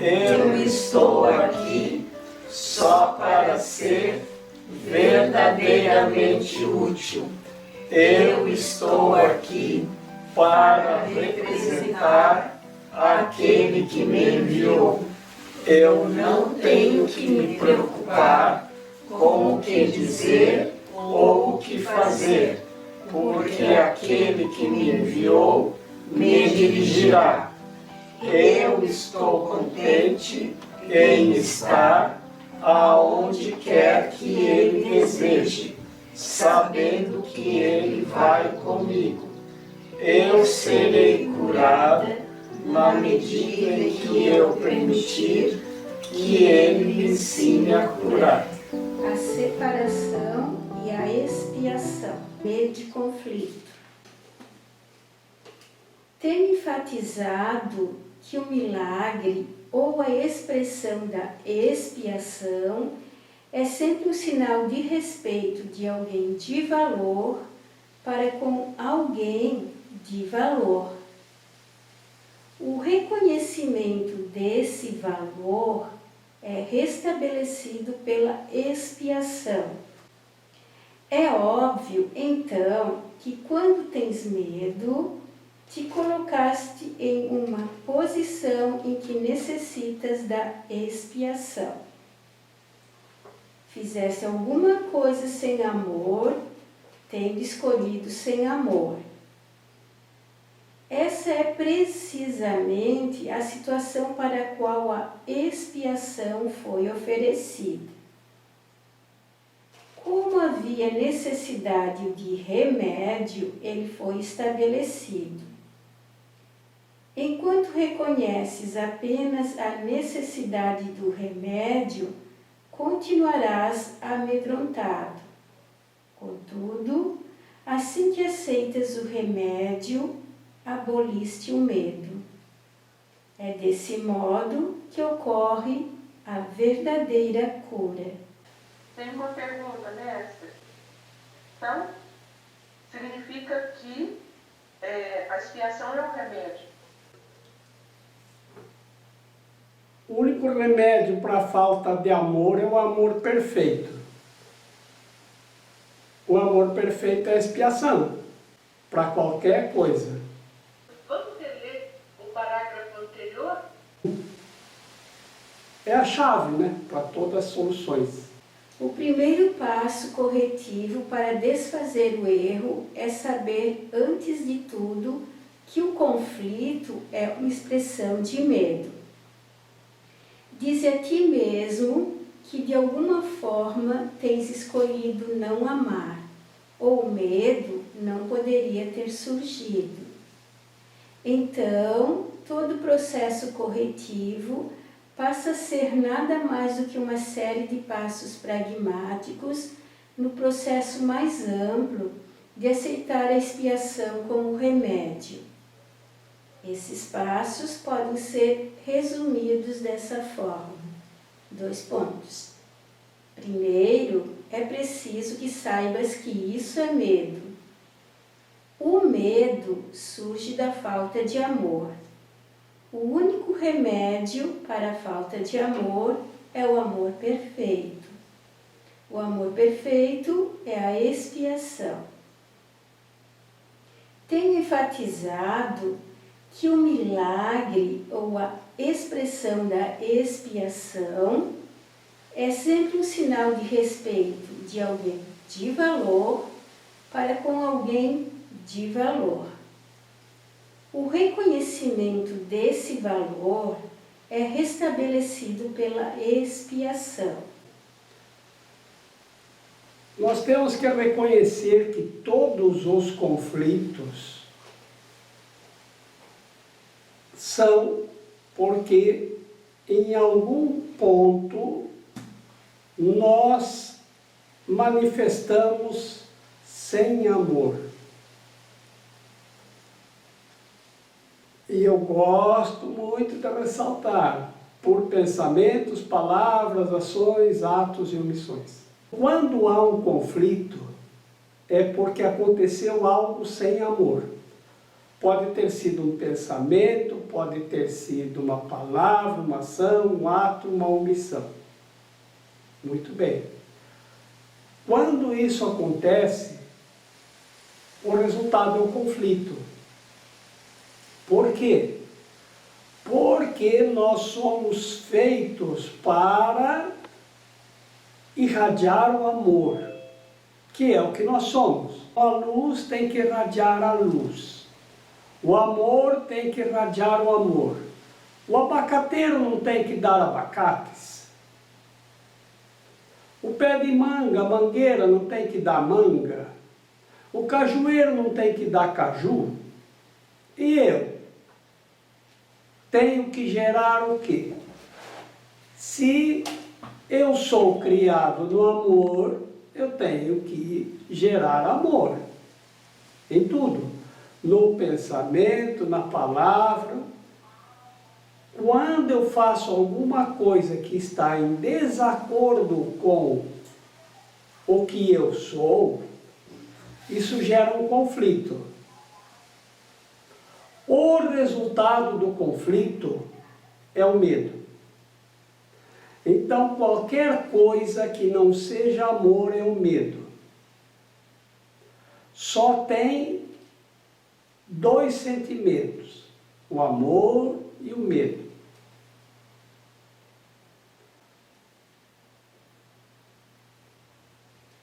Eu estou aqui só para ser verdadeiramente útil. Eu estou aqui para representar aquele que me enviou. Eu não tenho que me preocupar com o que dizer ou o que fazer, porque aquele que me enviou me dirigirá. Eu estou contente em estar aonde quer que Ele deseje, sabendo que Ele vai comigo. Eu serei curada na medida em que eu permitir que Ele me ensine a curar. A separação e a expiação, meio de conflito. Tenho enfatizado que o milagre ou a expressão da expiação é sempre um sinal de respeito de alguém de valor para com alguém de valor. O reconhecimento desse valor é restabelecido pela expiação. É óbvio, então, que quando tens medo, te colocaste em uma posição em que necessitas da expiação. Fizeste alguma coisa sem amor, tendo escolhido sem amor. Essa é precisamente a situação para a qual a expiação foi oferecida. Como havia necessidade de remédio, ele foi estabelecido. Enquanto reconheces apenas a necessidade do remédio, continuarás amedrontado. Contudo, assim que aceitas o remédio, aboliste o medo. É desse modo que ocorre a verdadeira cura. Tem uma pergunta, mestre. Então, significa que a expiação é um remédio? O único remédio para a falta de amor é o amor perfeito. O amor perfeito é a expiação para qualquer coisa. Vamos ler o parágrafo anterior? É a chave, né, para todas as soluções. O primeiro passo corretivo para desfazer o erro é saber, antes de tudo, que o conflito é uma expressão de medo. Dize a ti mesmo que de alguma forma tens escolhido não amar, ou o medo não poderia ter surgido. Então, todo o processo corretivo passa a ser nada mais do que uma série de passos pragmáticos no processo mais amplo de aceitar a expiação como remédio. Esses passos podem ser resumidos dessa forma. 2 pontos. Primeiro, é preciso que saibas que isso é medo. O medo surge da falta de amor. O único remédio para a falta de amor é o amor perfeito. O amor perfeito é a expiação. Tenho enfatizado que o milagre ou a expressão da expiação é sempre um sinal de respeito de alguém de valor para com alguém de valor. O reconhecimento desse valor é restabelecido pela expiação. Nós temos que reconhecer que todos os conflitos são porque em algum ponto nós manifestamos sem amor. E eu gosto muito de ressaltar por pensamentos, palavras, ações, atos e omissões. Quando há um conflito, é porque aconteceu algo sem amor. Pode ter sido um pensamento, pode ter sido uma palavra, uma ação, um ato, uma omissão. Muito bem. Quando isso acontece, o resultado é o conflito. Por quê? Porque nós somos feitos para irradiar o amor, que é o que nós somos. A luz tem que irradiar a luz. O amor tem que irradiar o amor. O abacateiro não tem que dar abacates. O pé de manga, a mangueira, não tem que dar manga. O cajueiro não tem que dar caju. E eu tenho que gerar o quê? Se eu sou criado no amor, eu tenho que gerar amor em tudo. No pensamento, na palavra. Quando eu faço alguma coisa que está em desacordo com o que eu sou, isso gera um conflito. O resultado do conflito é o medo. Então, qualquer coisa que não seja amor é o medo. Só tem dois sentimentos, o amor e o medo.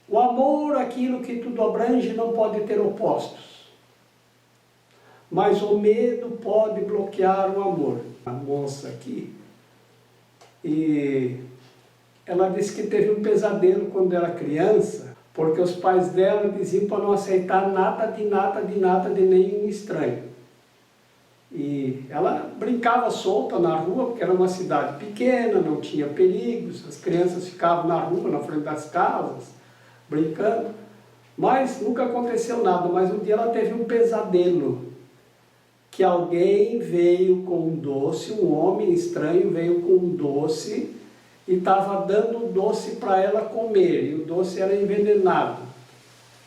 O amor, aquilo que tudo abrange, não pode ter opostos. Mas o medo pode bloquear o amor. A moça aqui, e ela disse que teve um pesadelo quando era criança, porque os pais dela diziam para não aceitar nada de nenhum estranho. E ela brincava solta na rua, porque era uma cidade pequena, não tinha perigos, as crianças ficavam na rua, na frente das casas, brincando, mas nunca aconteceu nada. Mas um dia ela teve um pesadelo, que alguém veio com um doce, um homem estranho veio com um doce, e estava dando o doce para ela comer, e o doce era envenenado.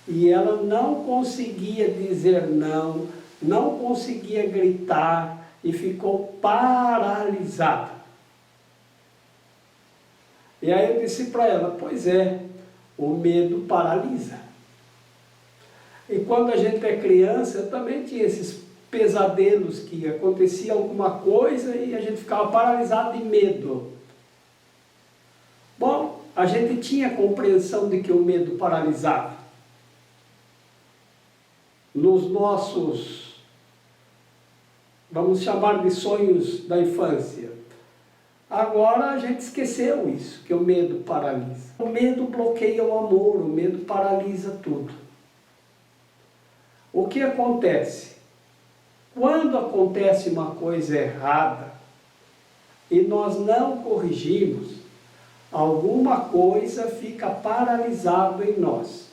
E ela não conseguia dizer não, não conseguia gritar, e ficou paralisada. E aí eu disse para ela, pois é, o medo paralisa. E quando a gente é criança, eu também tinha esses pesadelos que acontecia alguma coisa e a gente ficava paralisado de medo. Bom, a gente tinha compreensão de que o medo paralisava. Nos nossos, vamos chamar de sonhos da infância. Agora a gente esqueceu isso, que o medo paralisa. O medo bloqueia o amor, o medo paralisa tudo. O que acontece? Quando acontece uma coisa errada e nós não corrigimos, alguma coisa fica paralisada em nós.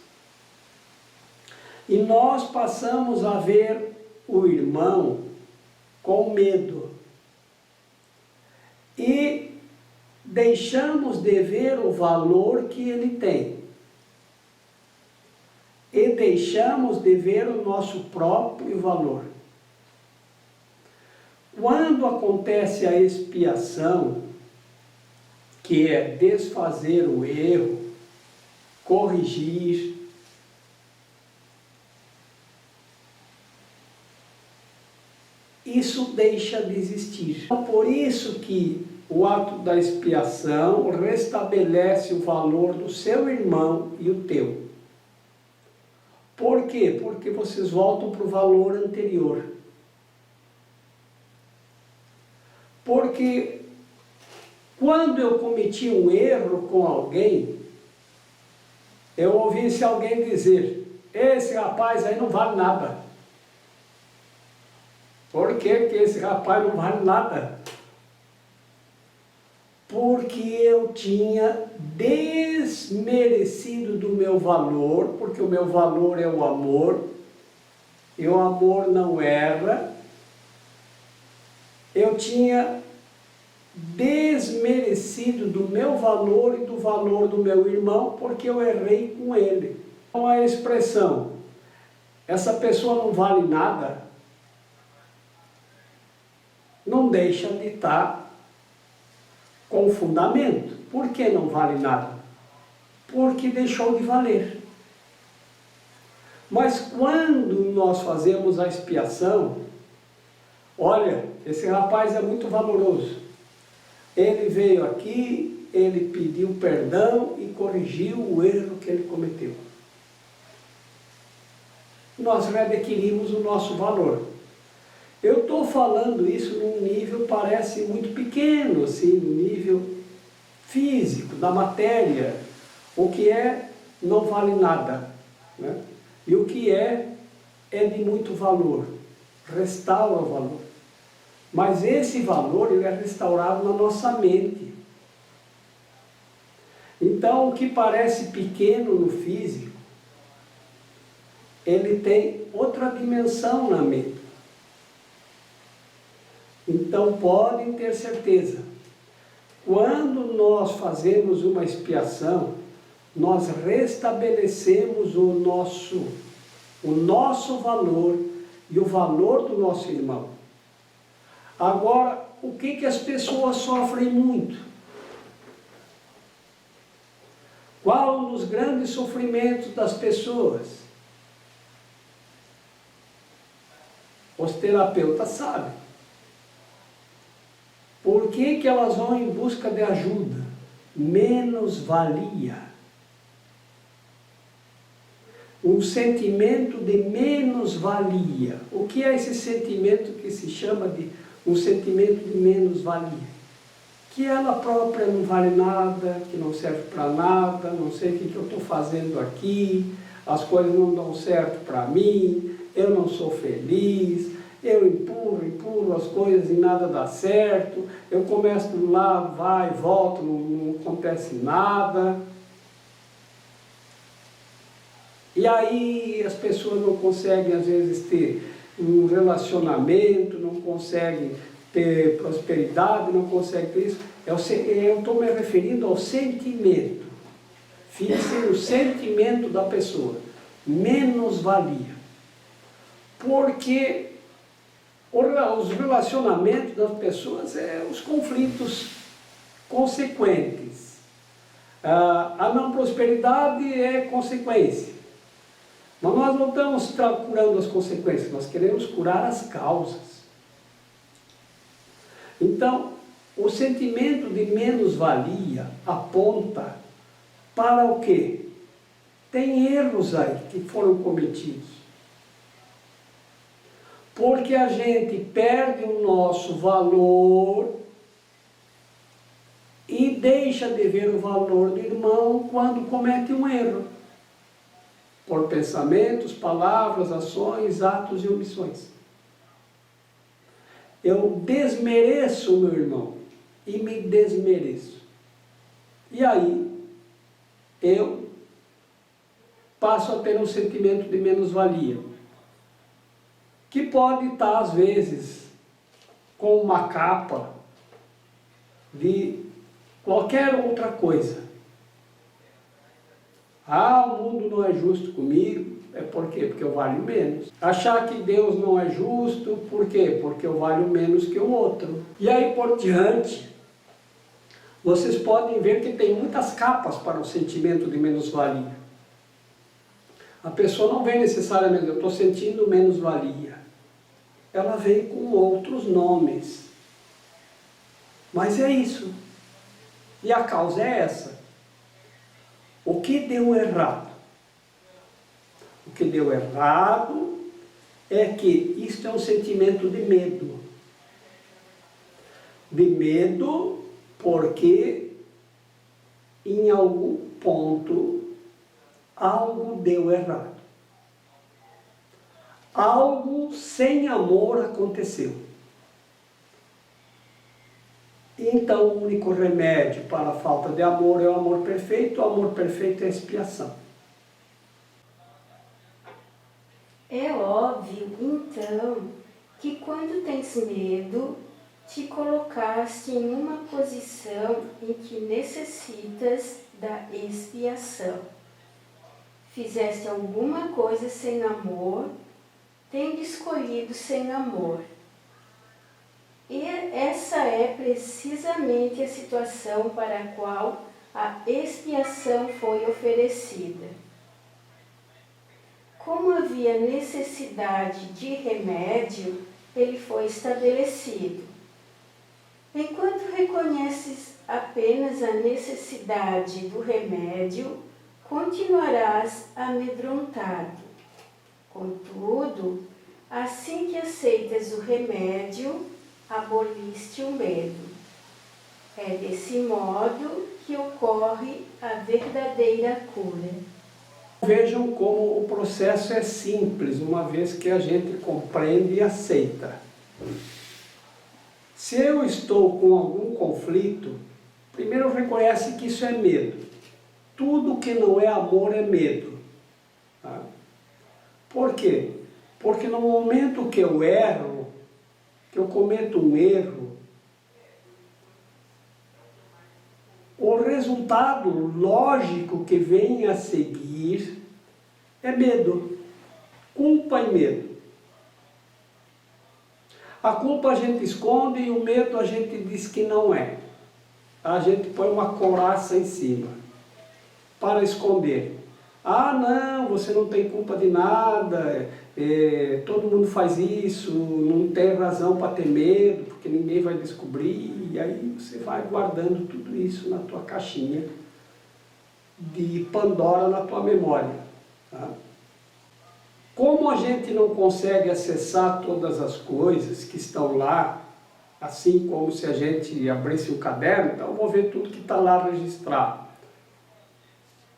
E nós passamos a ver o irmão com medo. E deixamos de ver o valor que ele tem. E deixamos de ver o nosso próprio valor. Quando acontece a expiação, que é desfazer o erro, corrigir, isso deixa de existir. Por isso que o ato da expiação restabelece o valor do seu irmão e o teu. Por quê? Porque vocês voltam para o valor anterior. Porque quando eu cometi um erro com alguém, eu ouvi esse alguém dizer, esse rapaz aí não vale nada. Por que esse rapaz não vale nada? Porque eu tinha desmerecido do meu valor, porque o meu valor é o amor, e o amor não erra. Eu tinha desmerecido do meu valor e do valor do meu irmão, porque eu errei com ele. Então a expressão, essa pessoa não vale nada, não deixa de estar com fundamento. Por que não vale nada? Porque deixou de valer. Mas quando nós fazemos a expiação, olha, esse rapaz é muito valoroso. Ele veio aqui, ele pediu perdão e corrigiu o erro que ele cometeu. Nós readquirimos o nosso valor. Eu estou falando isso num nível, parece muito pequeno, assim, no nível físico, da matéria. O que é, não vale nada, né? E o que é de muito valor, restaura o valor. Mas esse valor, ele é restaurado na nossa mente. Então, o que parece pequeno no físico, ele tem outra dimensão na mente. Então, podem ter certeza, quando nós fazemos uma expiação, nós restabelecemos o nosso valor e o valor do nosso irmão. Agora, o que as pessoas sofrem muito? Qual um dos grandes sofrimentos das pessoas? Os terapeutas sabem. Por que elas vão em busca de ajuda? Menos-valia. Um sentimento de menos-valia. O que é esse sentimento que se chama de um sentimento de menos-valia? Que ela própria não vale nada, que não serve para nada, não sei o que eu estou fazendo aqui, as coisas não dão certo para mim, eu não sou feliz, eu empurro as coisas e nada dá certo, eu começo lá, vai, volto, não acontece nada. E aí as pessoas não conseguem, às vezes, ter um relacionamento, não conseguem ter prosperidade, não conseguem ter isso. Eu estou me referindo ao sentimento. Fixe no sentimento da pessoa. Menos-valia. Porque os relacionamentos das pessoas os conflitos consequentes. A não prosperidade é consequência. Mas nós não estamos curando as consequências, nós queremos curar as causas. Então, o sentimento de menos-valia aponta para o quê? Tem erros aí que foram cometidos. Porque a gente perde o nosso valor e deixa de ver o valor do irmão quando comete um erro. Por pensamentos, palavras, ações, atos e omissões. Eu desmereço o meu irmão e me desmereço. E aí, eu passo a ter um sentimento de menos-valia, que pode estar, às vezes, com uma capa de qualquer outra coisa. O mundo não é justo comigo. Por quê? Porque eu valho menos. Achar que Deus não é justo, por quê? Porque eu valho menos que o outro. E aí por diante, vocês podem ver que tem muitas capas para o sentimento de menos-valia. A pessoa não vem necessariamente, eu estou sentindo menos-valia. Ela vem com outros nomes. Mas é isso. E a causa é essa. O que deu errado? O que deu errado é que isto é um sentimento de medo. De medo porque em algum ponto algo deu errado. Algo sem amor aconteceu. Então, o único remédio para a falta de amor é o amor perfeito. O amor perfeito é a expiação. É óbvio, então, que quando tens medo, te colocaste em uma posição em que necessitas da expiação. Fizeste alguma coisa sem amor, tendo escolhido sem amor. E é precisamente a situação para a qual a expiação foi oferecida. Como havia necessidade de remédio, ele foi estabelecido. Enquanto reconheces apenas a necessidade do remédio, continuarás amedrontado. Contudo, assim que aceitas o remédio, aboliste o medo. É desse modo que ocorre a verdadeira cura. Vejam como o processo é simples, uma vez que a gente compreende e aceita. Se eu estou com algum conflito, primeiro reconhece que isso é medo. Tudo que não é amor é medo. Tá? Por quê? Porque no momento que eu erro, que eu cometo um erro, o resultado lógico que vem a seguir é medo, culpa e medo. A culpa a gente esconde e o medo a gente diz que não é. A gente põe uma couraça em cima para esconder. Ah, não, você não tem culpa de nada, todo mundo faz isso, não tem razão para ter medo, porque ninguém vai descobrir, e aí você vai guardando tudo isso na tua caixinha de Pandora na tua memória. Tá? Como a gente não consegue acessar todas as coisas que estão lá, assim como se a gente abrisse um caderno, então eu vou ver tudo que está lá registrado.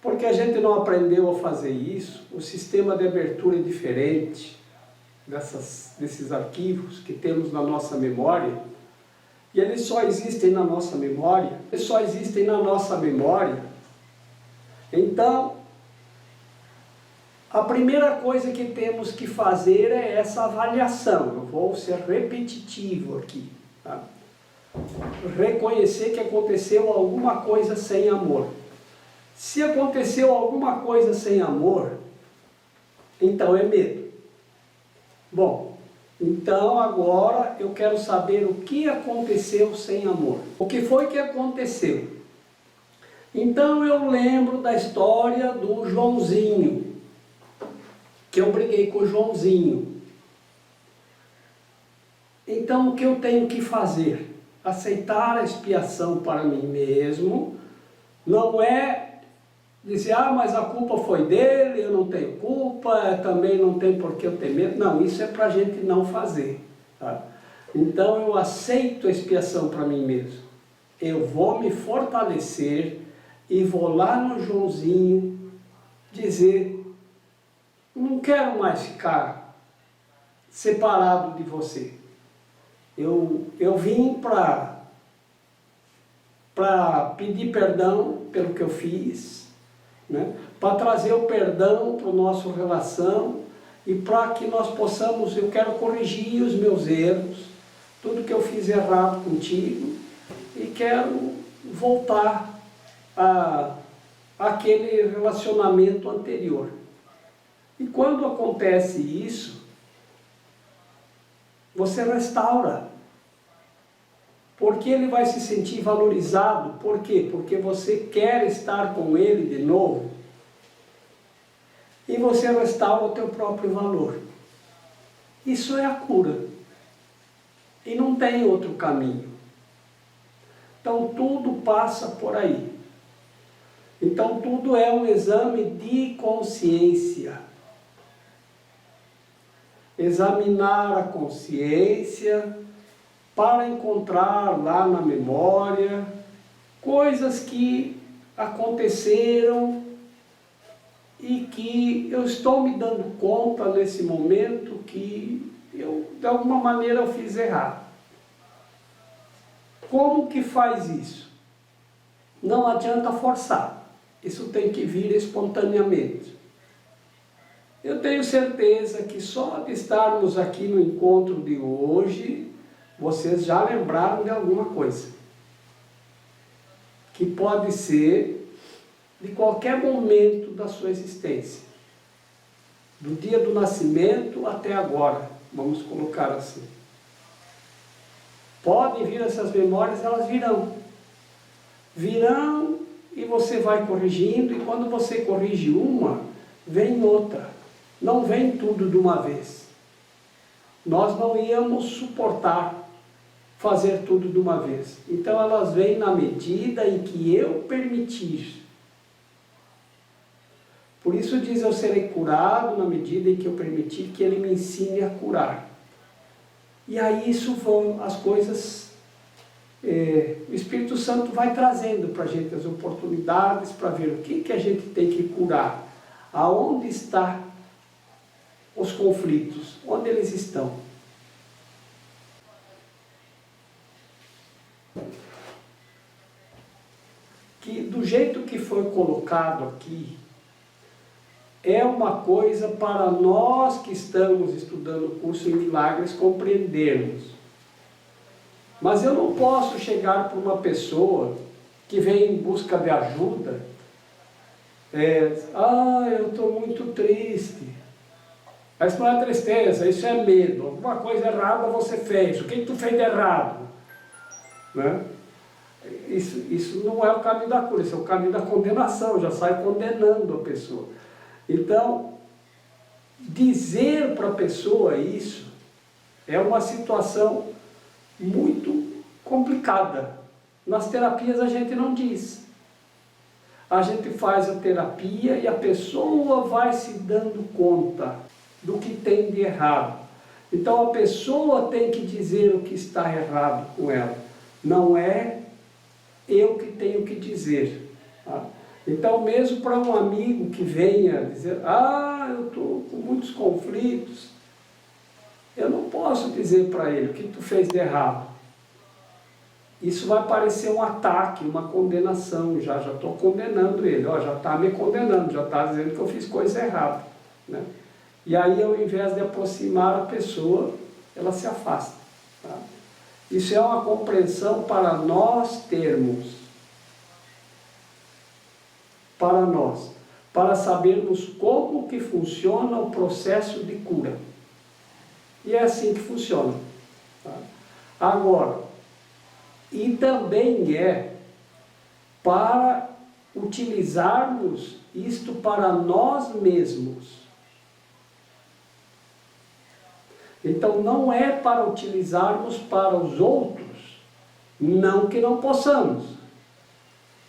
Porque a gente não aprendeu a fazer isso, o sistema de abertura é diferente desses arquivos que temos na nossa memória, e eles só existem na nossa memória, Então, a primeira coisa que temos que fazer é essa avaliação. Eu vou ser repetitivo aqui. Tá? Reconhecer que aconteceu alguma coisa sem amor. Se aconteceu alguma coisa sem amor, então é medo. Bom, então agora eu quero saber o que aconteceu sem amor. O que foi que aconteceu? Então eu lembro da história do Joãozinho, que eu briguei com o Joãozinho. Então o que eu tenho que fazer? Aceitar a expiação para mim mesmo. Não é dizer, mas a culpa foi dele, eu não tenho culpa, também não tem por que eu ter medo. Não, isso é para a gente não fazer. Tá? Então eu aceito a expiação para mim mesmo. Eu vou me fortalecer e vou lá no Joãozinho dizer, não quero mais ficar separado de você. Eu vim para pedir perdão pelo que eu fiz, né? Para trazer o perdão para a nossa relação e para que nós possamos, eu quero corrigir os meus erros, tudo que eu fiz errado contigo, e quero voltar àquele relacionamento anterior. E quando acontece isso, você restaura. Porque ele vai se sentir valorizado. Por quê? Porque você quer estar com ele de novo. E você restaura o teu próprio valor. Isso é a cura. E não tem outro caminho. Então tudo passa por aí. Então tudo é um exame de consciência. Examinar a consciência para encontrar lá na memória coisas que aconteceram e que eu estou me dando conta nesse momento que eu, de alguma maneira, eu fiz errado. Como que faz isso? Não adianta forçar. Isso tem que vir espontaneamente. Eu tenho certeza que só de estarmos aqui no encontro de hoje, vocês já lembraram de alguma coisa. Que pode ser de qualquer momento da sua existência. Do dia do nascimento até agora, vamos colocar assim. Podem vir essas memórias, elas virão. Virão e você vai corrigindo, e quando você corrige uma, vem outra. Não vem tudo de uma vez. Nós não íamos suportar fazer tudo de uma vez. Então elas vêm na medida em que eu permitir. Por isso diz, eu serei curado na medida em que eu permitir que Ele me ensine a curar. E aí isso vão, as coisas, o Espírito Santo vai trazendo para a gente as oportunidades para ver o que a gente tem que curar. Aonde estão os conflitos, onde eles estão. Que do jeito que foi colocado aqui, é uma coisa para nós que estamos estudando o curso em milagres compreendermos. Mas eu não posso chegar para uma pessoa que vem em busca de ajuda, eu estou muito triste. Mas não é tristeza, isso é medo. Alguma coisa errada você fez. O que tu fez de errado? Né? Isso não é o caminho da cura, isso é o caminho da condenação, já sai condenando a pessoa. Então, dizer para a pessoa isso é uma situação muito complicada. Nas terapias a gente não diz. A gente faz a terapia e a pessoa vai se dando conta do que tem de errado. Então a pessoa tem que dizer o que está errado com ela. Não é eu que tenho que dizer. Tá? Então mesmo para um amigo que venha dizer, eu estou com muitos conflitos, eu não posso dizer para ele o que tu fez de errado. Isso vai parecer um ataque, uma condenação, já estou condenando ele, já está me condenando, já está dizendo que eu fiz coisa errada. Né? E aí, ao invés de aproximar a pessoa, ela se afasta. Tá? Isso é uma compreensão para nós termos, para sabermos como que funciona o processo de cura. E é assim que funciona. Tá? Agora, e também é para utilizarmos isto para nós mesmos. Então não é para utilizarmos para os outros, não que não possamos.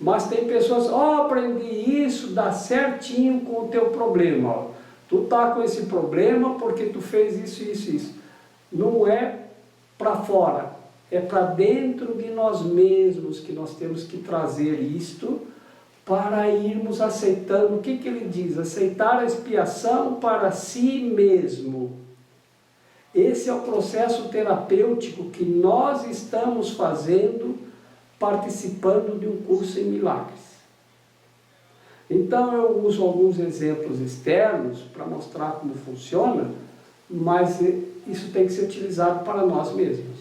Mas tem pessoas, aprendi isso, dá certinho com o teu problema. Tu está com esse problema porque tu fez isso. Não é para fora, é para dentro de nós mesmos que nós temos que trazer isto para irmos aceitando. O que ele diz? Aceitar a expiação para si mesmo. Esse é o processo terapêutico que nós estamos fazendo, participando de um curso em milagres. Então eu uso alguns exemplos externos para mostrar como funciona, mas isso tem que ser utilizado para nós mesmos.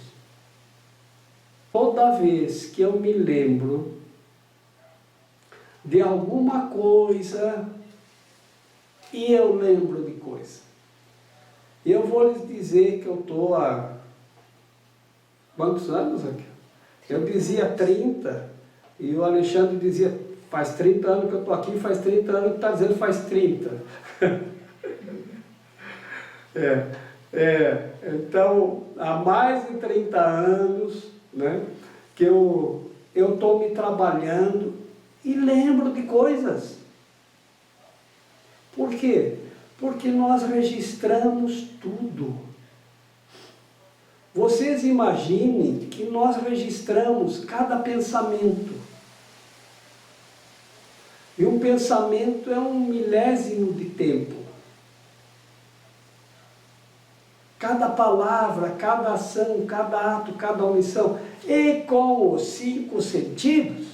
Toda vez que eu me lembro de alguma coisa, e eu lembro de coisa, eu vou lhes dizer que eu estou há quantos anos aqui? Eu dizia 30, e o Alexandre dizia, faz 30 anos que eu estou aqui, faz 30 anos que está dizendo faz 30. Então, há mais de 30 anos, né, que eu estou me trabalhando e lembro de coisas. Por quê? Porque nós registramos tudo. Vocês imaginem que nós registramos cada pensamento. E um pensamento é 1/1000 de tempo. Cada palavra, cada ação, cada ato, cada omissão. E com os 5 sentidos,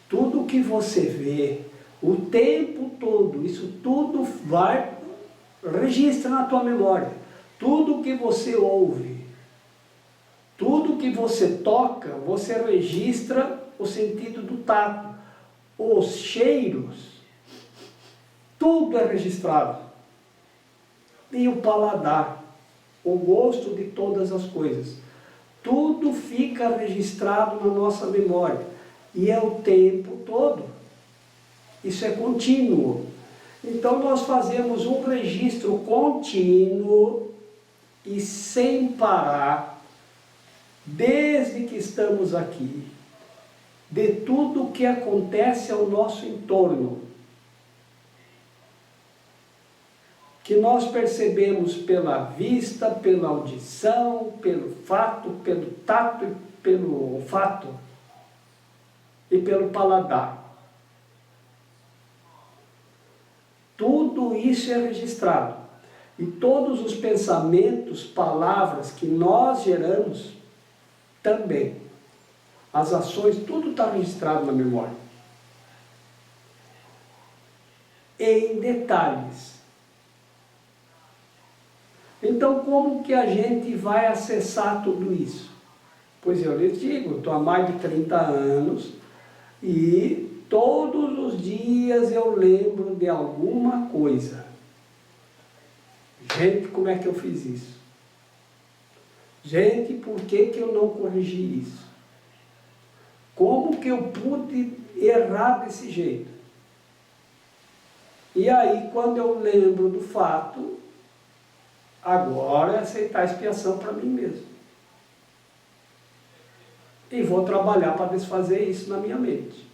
tudo que você vê, o tempo todo, isso tudo registra na tua memória. Tudo que você ouve, tudo que você toca, você registra o sentido do tato. Os cheiros, tudo é registrado. E o paladar, o gosto de todas as coisas. Tudo fica registrado na nossa memória. E é o tempo todo. Isso é contínuo. Então nós fazemos um registro contínuo e sem parar, desde que estamos aqui, de tudo o que acontece ao nosso entorno, que nós percebemos pela vista, pela audição, pelo fato, pelo tato e pelo olfato e pelo paladar. Tudo isso é registrado. E todos os pensamentos, palavras que nós geramos, também. As ações, tudo está registrado na memória. Em detalhes. Então, como que a gente vai acessar tudo isso? Pois eu lhes digo, estou há mais de 30 anos e todos os dias eu lembro de alguma coisa. Gente, como é que eu fiz isso? Gente, por que que eu não corrigi isso? Como que eu pude errar desse jeito? E aí, quando eu lembro do fato, agora é aceitar a expiação para mim mesmo. E vou trabalhar para desfazer isso na minha mente.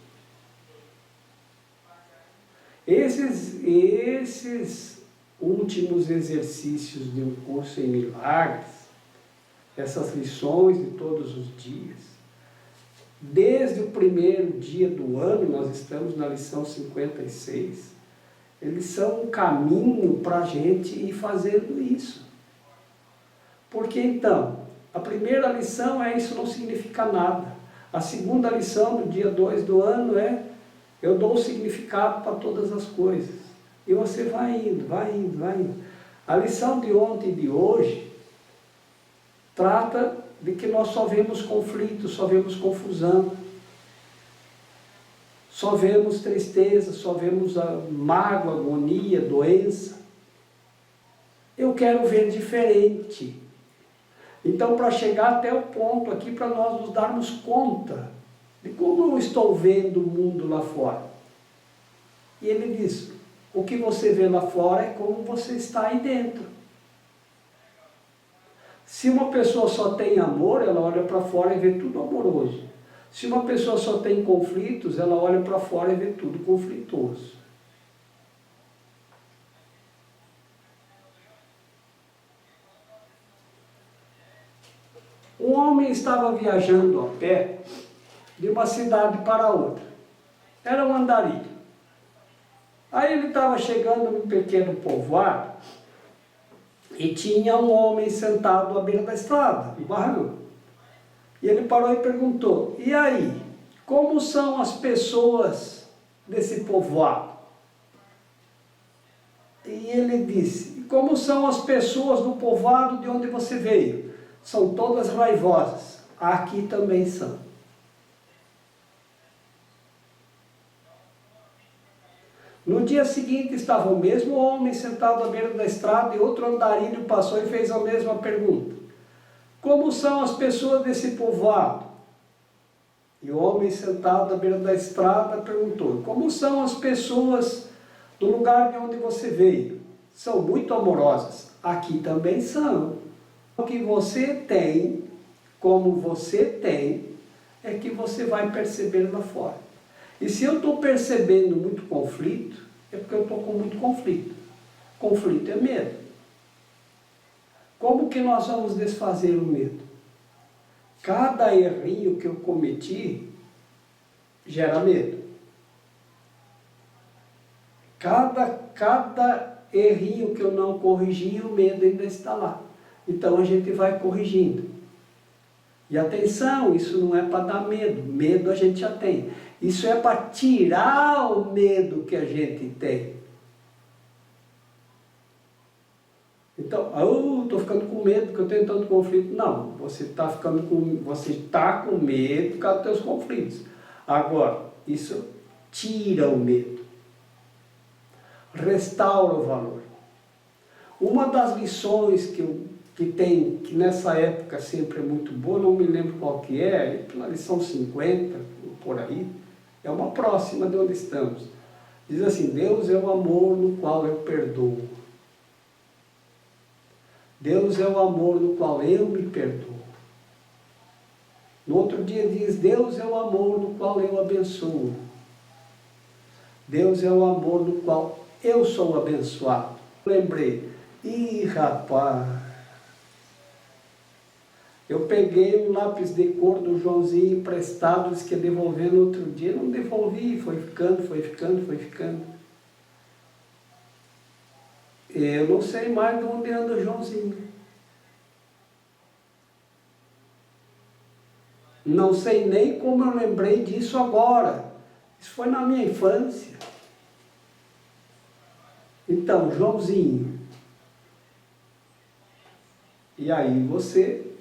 Esses últimos exercícios de um curso em milagres, essas lições de todos os dias, desde o primeiro dia do ano, nós estamos na lição 56, eles são um caminho para a gente ir fazendo isso. Porque então, a primeira lição é isso não significa nada. A segunda lição do dia 2 do ano é eu dou o significado para todas as coisas. E você vai indo, vai indo, vai indo. A lição de ontem e de hoje trata de que nós só vemos conflito, só vemos confusão, só vemos tristeza, só vemos a mágoa, agonia, doença. Eu quero ver diferente. Então, para chegar até o ponto aqui, para nós nos darmos conta de como eu estou vendo o mundo lá fora. E ele diz, o que você vê lá fora é como você está aí dentro. Se uma pessoa só tem amor, ela olha para fora e vê tudo amoroso. Se uma pessoa só tem conflitos, ela olha para fora e vê tudo conflituoso. Um homem estava viajando a pé de uma cidade para outra. Era um andarilho. Aí ele estava chegando num pequeno povoado e tinha um homem sentado à beira da estrada, no barranco. E ele parou e perguntou, e aí, como são as pessoas desse povoado? E ele disse, como são as pessoas do povoado de onde você veio? São todas raivosas, aqui também são. No dia seguinte estava o mesmo homem sentado à beira da estrada e outro andarilho passou e fez a mesma pergunta. Como são as pessoas desse povoado? E o homem sentado à beira da estrada perguntou, como são as pessoas do lugar de onde você veio? São muito amorosas, aqui também são. O que você tem, como você tem, é que você vai perceber lá fora. E se eu estou percebendo muito conflito, é porque eu estou com muito conflito. Conflito é medo. Como que nós vamos desfazer o medo? Cada errinho que eu cometi gera medo. Cada errinho que eu não corrigi, o medo ainda está lá. Então a gente vai corrigindo. E atenção, isso não é para dar medo. Medo a gente já tem. Isso é para tirar o medo que a gente tem. Então, estou ficando com medo porque eu tenho tanto conflito. Não, você está com medo por causa dos teus conflitos. Agora, isso tira o medo. Restaura o valor. Uma das lições que eu que nessa época sempre é muito boa, não me lembro qual que é, pela lição 50, por aí, é uma próxima de onde estamos. Diz assim: Deus é o amor no qual eu perdoo. Deus é o amor no qual eu me perdoo. No outro dia diz: Deus é o amor no qual eu abençoo. Deus é o amor no qual eu sou abençoado. Lembrei, rapaz, eu peguei um lápis de cor do Joãozinho emprestado, disse que ia devolver no outro dia, não devolvi, foi ficando. Eu não sei mais de onde anda o Joãozinho. Não sei nem como eu lembrei disso agora. Isso foi na minha infância. Então, Joãozinho. E aí você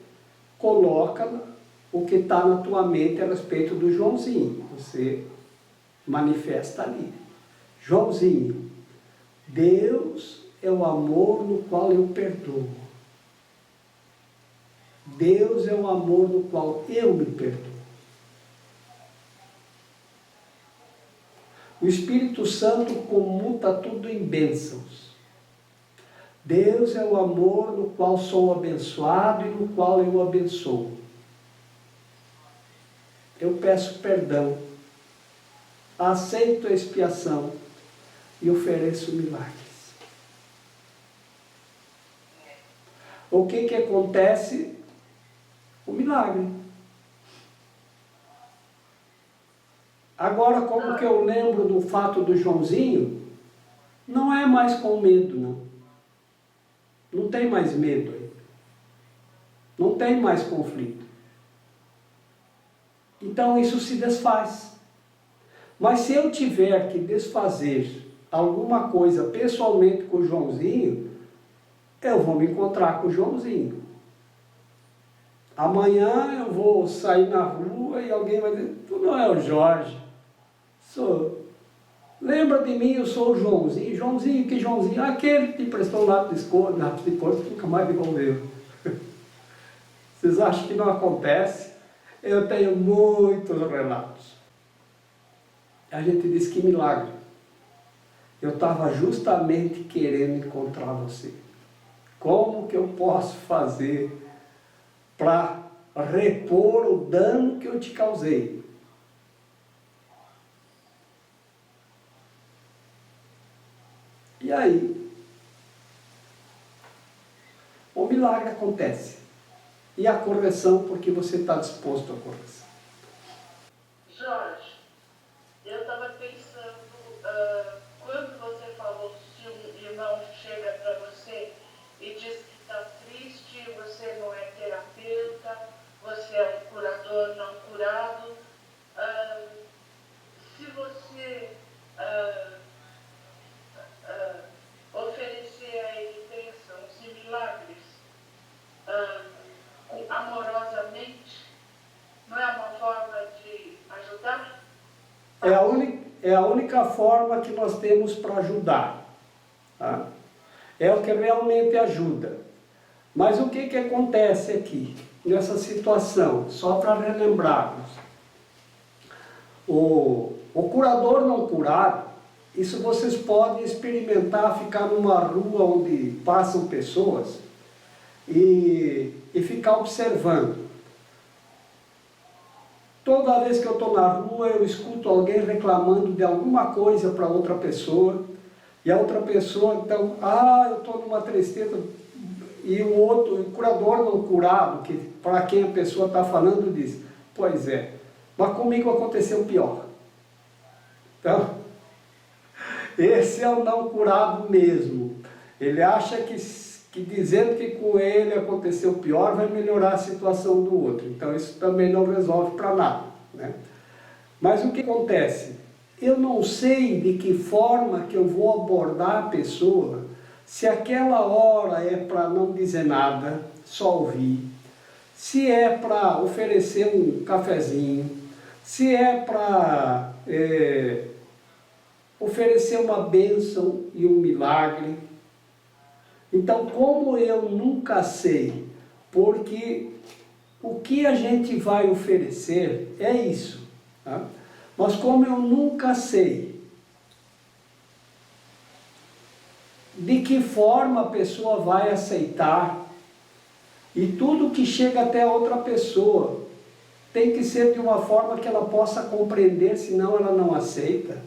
coloca o que está na tua mente a respeito do Joãozinho. Você manifesta ali. Joãozinho, Deus é o amor no qual eu perdoo. Deus é o amor no qual eu me perdoo. O Espírito Santo comuta tudo em bênçãos. Deus é o amor no qual sou abençoado e no qual eu abençoo. Eu peço perdão, aceito a expiação e ofereço milagres. O que acontece? O milagre. Agora, como que eu lembro do fato do Joãozinho, não é mais com medo, não. Não tem mais medo aí. Não tem mais conflito. Então isso se desfaz. Mas se eu tiver que desfazer alguma coisa pessoalmente com o Joãozinho, eu vou me encontrar com o Joãozinho. Amanhã eu vou sair na rua e alguém vai dizer: tu não é o Jorge. Sou. Lembra de mim, eu sou o Joãozinho. Joãozinho, que Joãozinho? Aquele que te emprestou um lápis de cor, que nunca mais devolveu. Vocês acham que não acontece? Eu tenho muitos relatos. A gente diz: que milagre. Eu estava justamente querendo encontrar você. Como que eu posso fazer para repor o dano que eu te causei? E aí, o milagre acontece. E a correção, porque você está disposto à correção. Jorge, eu estava pensando, quando você falou se um irmão chega para você e diz que está triste, você não é terapeuta, você é um curador não curado, se você oferecer a ele bênçãos e milagres amorosamente, não é uma forma de ajudar? É a única forma que nós temos para ajudar. Tá? É o que realmente ajuda. Mas o que acontece aqui, nessa situação? Só para relembrarmos. O curador não curado, isso vocês podem experimentar, ficar numa rua onde passam pessoas e ficar observando. Toda vez que eu estou na rua, eu escuto alguém reclamando de alguma coisa para outra pessoa, e a outra pessoa, então, eu estou numa tristeza, e o curador não curado, que para quem a pessoa está falando, diz: pois é, mas comigo aconteceu pior. Então, esse é o não curado mesmo. Ele acha que dizendo que com ele aconteceu pior, vai melhorar a situação do outro. Então isso também não resolve para nada, né? Mas o que acontece? Eu não sei de que forma que eu vou abordar a pessoa, se aquela hora é para não dizer nada, só ouvir, se é para oferecer um cafezinho, se é para oferecer uma bênção e um milagre. Então, como eu nunca sei, porque o que a gente vai oferecer é isso. Tá? Mas como eu nunca sei de que forma a pessoa vai aceitar, e tudo que chega até a outra pessoa tem que ser de uma forma que ela possa compreender, senão ela não aceita,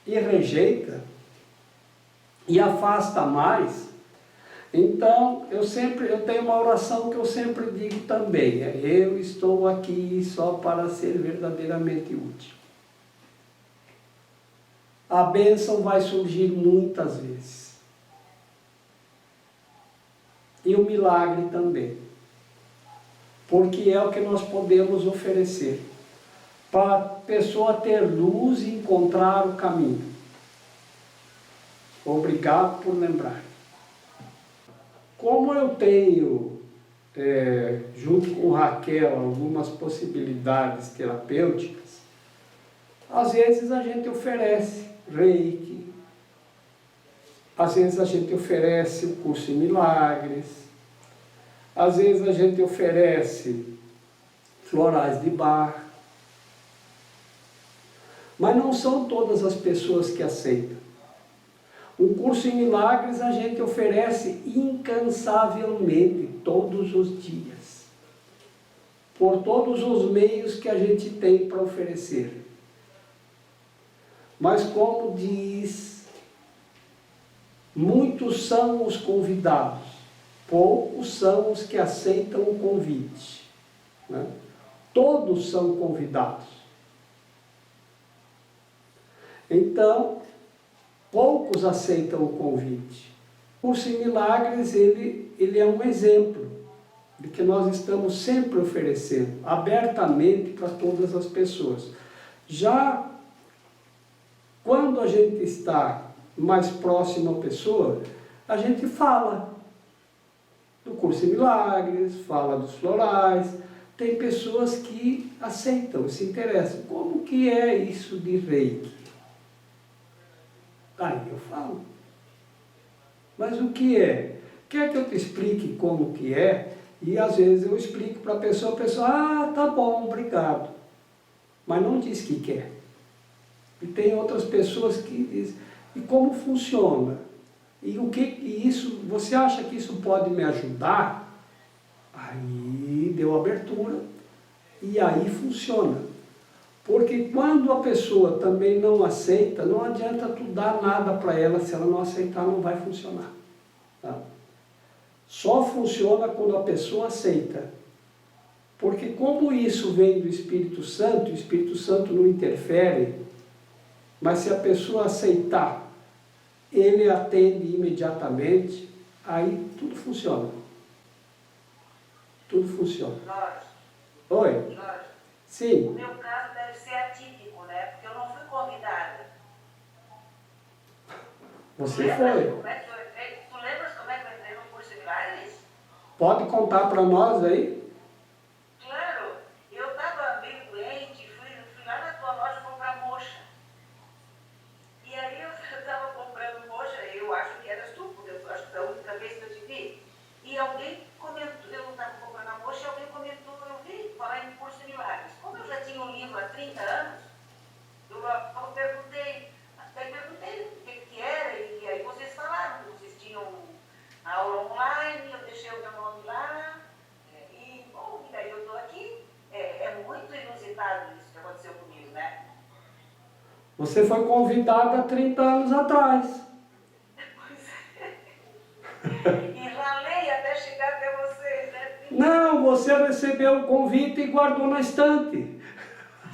e rejeita, e afasta mais. Então, eu tenho uma oração que eu sempre digo também, eu estou aqui só para ser verdadeiramente útil. A bênção vai surgir muitas vezes. E o milagre também. Porque é o que nós podemos oferecer. Para a pessoa ter luz e encontrar o caminho. Obrigado por lembrar. Como eu tenho, junto com Raquel, algumas possibilidades terapêuticas, às vezes a gente oferece Reiki, às vezes a gente oferece o curso em milagres, às vezes a gente oferece florais de Bach, mas não são todas as pessoas que aceitam. O curso em milagres a gente oferece incansavelmente, todos os dias, por todos os meios que a gente tem para oferecer. Mas como diz, muitos são os convidados, poucos são os que aceitam o convite. Né? Todos são convidados. Então, poucos aceitam o convite. O curso em milagres, ele é um exemplo de que nós estamos sempre oferecendo, abertamente para todas as pessoas. Já quando a gente está mais próximo à pessoa, a gente fala do curso em milagres, fala dos florais. Tem pessoas que aceitam, se interessam. Como que é isso de Reiki? Aí eu falo. Mas o que é? Quer que eu te explique como que é? E às vezes eu explico para a pessoa, tá bom, obrigado. Mas não diz que quer. E tem outras pessoas que dizem, e como funciona? E o que isso, você acha que isso pode me ajudar? Aí deu abertura e aí funciona. Porque quando a pessoa também não aceita, não adianta tu dar nada para ela, se ela não aceitar não vai funcionar. Tá? Só funciona quando a pessoa aceita. Porque como isso vem do Espírito Santo, o Espírito Santo não interfere, mas se a pessoa aceitar, ele atende imediatamente, aí tudo funciona. Tudo funciona. Jorge. Oi? Jorge. Sim. O meu caso deve ser atípico, né? Porque eu não fui convidada. Você Lembras foi. como é que eu entrei? Tu lembras como é que eu entrei no curso de milagres? Pode contar para nós aí? Claro. Eu estava meio doente, fui lá na tua loja comprar moxa. E aí eu estava comprando moxa, eu acho que eras tu, porque eu acho que foi a única vez que eu te vi. E alguém comentou, eu estava comprando a moxa e alguém comentou, eu vi falar em curso de milagres. Como eu já tinha um livro há 30 anos, eu perguntei o que era, e aí vocês falaram que vocês tinham a aula online, eu deixei o meu nome lá, e bom, e daí eu estou aqui. É muito inusitado isso que aconteceu comigo, né? Você foi convidada há 30 anos atrás. E ralei até chegar até vocês, né? Não, você recebeu o convite e guardou na estante.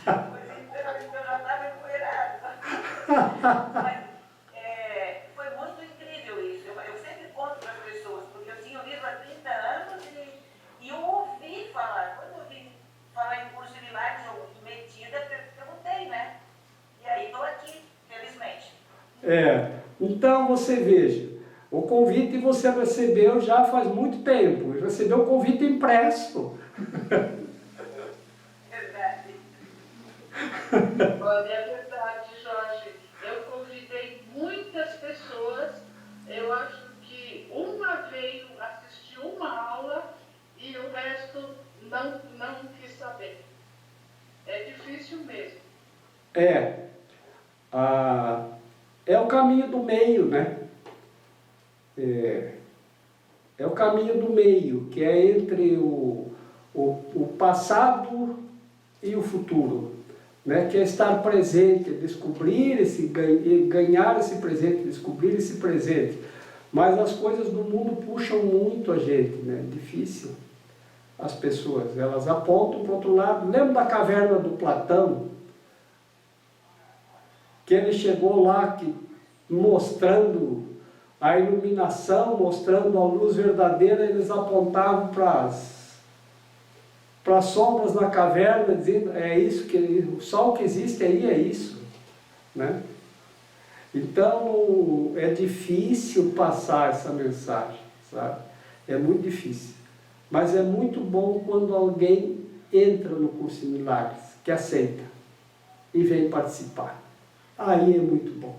Pois então já estava empoeirado. Mas foi muito incrível isso. Eu sempre conto para as pessoas, porque eu tinha o livro há 30 anos e eu ouvi falar. Quando eu ouvi falar em curso de milagres, eu metida, perguntei, né? E aí estou aqui, felizmente. Então você veja, o convite você recebeu já faz muito tempo, recebeu o convite impresso. Verdade. Olha, é verdade, Jorge. Eu convidei muitas pessoas. Eu acho que não quis saber. É difícil mesmo. É o caminho do meio, né? É o caminho do meio, que é entre o passado e o futuro, né? Que é estar presente, descobrir ganhar esse presente, descobrir esse presente. Mas as coisas do mundo puxam muito a gente, né? Difícil. As pessoas, elas apontam para o outro lado. Lembra da caverna do Platão? Que ele chegou lá mostrando a iluminação, mostrando a luz verdadeira, eles apontavam para as sombras na caverna, dizendo, é isso, o sol que existe aí é isso, né? Então, é difícil passar essa mensagem, sabe? É muito difícil. Mas é muito bom quando alguém entra no curso de milagres, que aceita e vem participar. Aí é muito bom,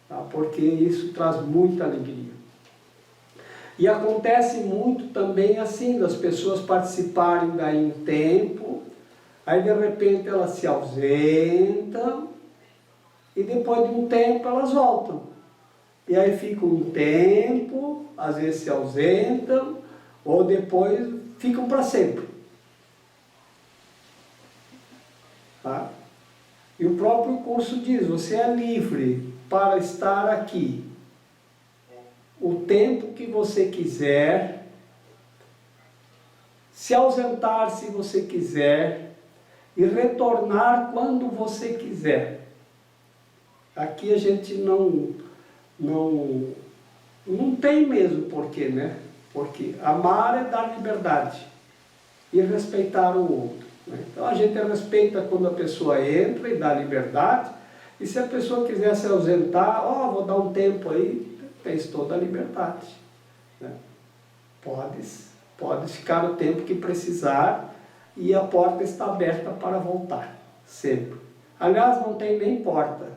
tá? Porque isso traz muita alegria. E acontece muito também assim, das pessoas participarem daí um tempo, aí de repente elas se ausentam, e depois de um tempo elas voltam. E aí ficam um tempo, às vezes se ausentam, ou depois ficam para sempre. Tá? E o próprio curso diz, você é livre para estar aqui o tempo que você quiser, se ausentar se você quiser e retornar quando você quiser. Aqui a gente não tem mesmo porquê, né? Porque amar é dar liberdade e respeitar o outro, né? Então a gente respeita quando a pessoa entra e dá liberdade, e se a pessoa quiser se ausentar, vou dar um tempo aí, tens toda a liberdade, né? Pode ficar o tempo que precisar e a porta está aberta para voltar, sempre. Aliás, não tem nem porta.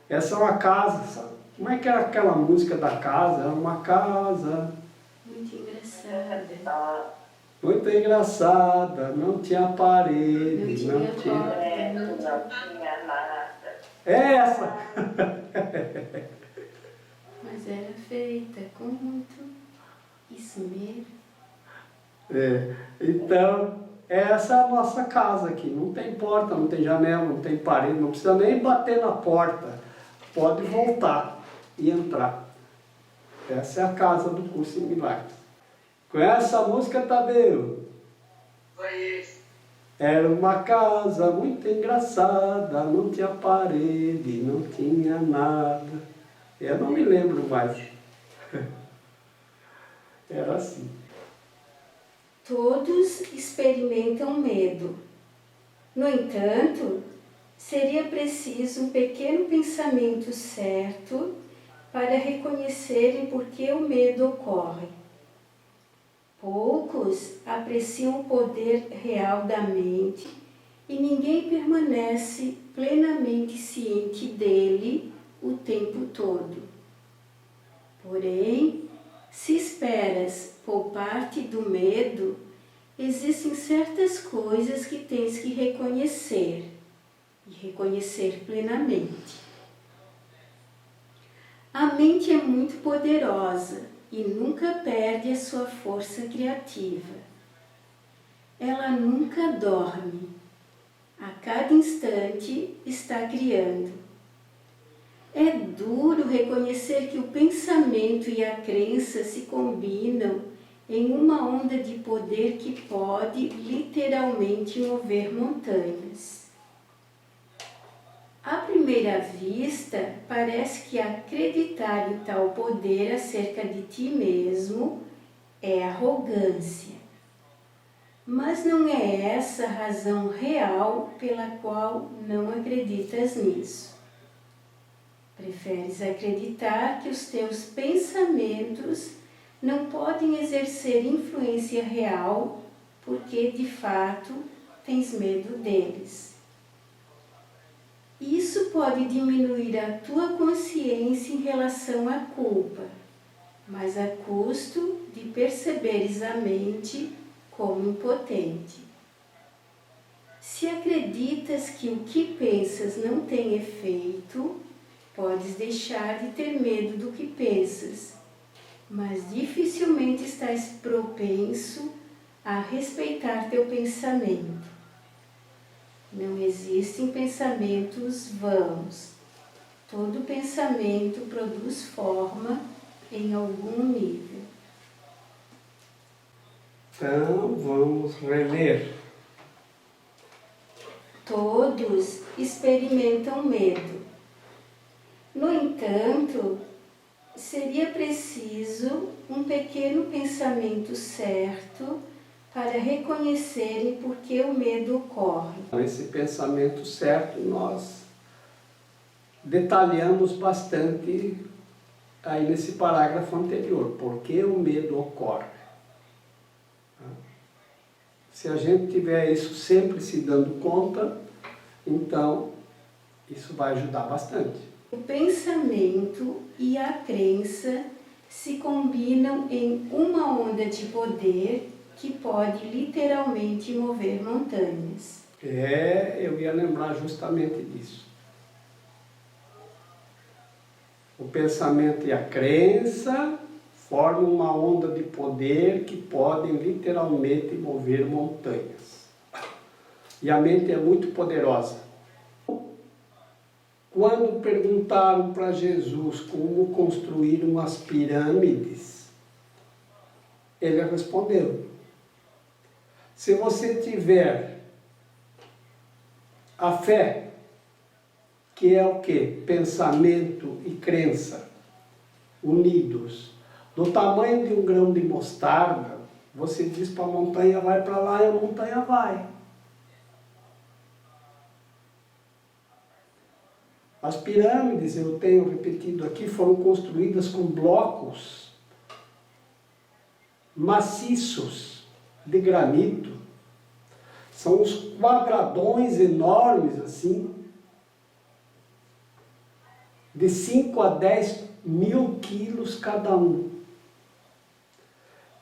Essa é uma casa, sabe? Como é que era aquela música da casa? Era uma casa... Muito engraçada. Muito engraçada, não tinha parede, não tinha nada. É essa! Mas era feita com muito esmero. Então, essa é a nossa casa aqui. Não tem porta, não tem janela, não tem parede, não precisa nem bater na porta. Pode voltar e entrar. Essa é a casa do curso em milagres. Conhece a música, Tadeu? Conheço. Era uma casa muito engraçada, não tinha parede, não tinha nada. Eu não me lembro mais. Era assim. Todos experimentam medo. No entanto, seria preciso um pequeno pensamento certo para reconhecerem por que o medo ocorre. Poucos apreciam o poder real da mente e ninguém permanece plenamente ciente dele o tempo todo. Porém, se esperas poupar-te do medo, existem certas coisas que tens que reconhecer e reconhecer plenamente. A mente é muito poderosa e nunca perde a sua força criativa. Ela nunca dorme. A cada instante está criando. É duro reconhecer que o pensamento e a crença se combinam em uma onda de poder que pode literalmente mover montanhas. À primeira vista, parece que acreditar em tal poder acerca de ti mesmo é arrogância. Mas não é essa a razão real pela qual não acreditas nisso. Preferes acreditar que os teus pensamentos não podem exercer influência real porque, de fato, tens medo deles. Isso pode diminuir a tua consciência em relação à culpa, mas a custo de perceberes a mente como impotente. Se acreditas que o que pensas não tem efeito, podes deixar de ter medo do que pensas, mas dificilmente estás propenso a respeitar teu pensamento. Não existem pensamentos vãos. Todo pensamento produz forma em algum nível. Então, vamos reler. Todos experimentam medo. No entanto, seria preciso um pequeno pensamento certo para reconhecerem por que o medo ocorre. Esse pensamento certo nós detalhamos bastante aí nesse parágrafo anterior, por que o medo ocorre. Se a gente tiver isso sempre se dando conta, então isso vai ajudar bastante. O pensamento e a crença se combinam em uma onda de poder que pode literalmente mover montanhas. Eu ia lembrar justamente disso. O pensamento e a crença formam uma onda de poder que podem literalmente mover montanhas. E a mente é muito poderosa. Quando perguntaram para Jesus como construir umas pirâmides, ele respondeu: se você tiver a fé, que é o quê? Pensamento e crença unidos, do tamanho de um grão de mostarda, você diz para a montanha, vai para lá, e a montanha vai. As pirâmides, eu tenho repetido aqui, foram construídas com blocos maciços de granito. São uns quadradões enormes assim, de 5 a 10 mil quilos cada um,